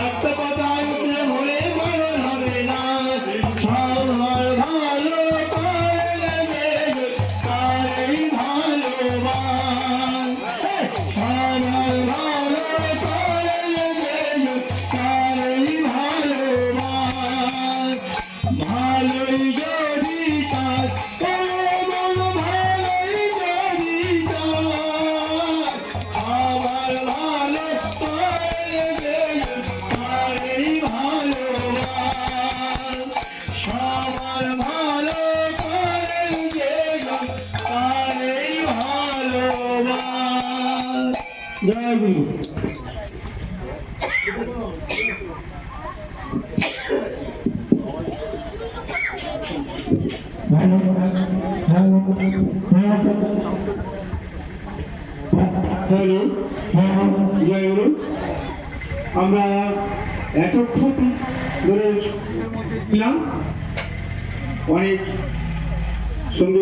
একটা কথা উঠলে মনে মনে হবে না সবার ভালো করে তারই ভালোবাস সবার ভালো করে তারই ভালোবাস ভালোই যদি তার ভালোই যদি আবার ভালো তারই ভালোবাস সবার ভালো করে তারই ভালোবাস। জয় গুরু। হ্যালো, জয় গুরু। আমরা এতক্ষণ ধরে ছিলাম অনেক সুন্দর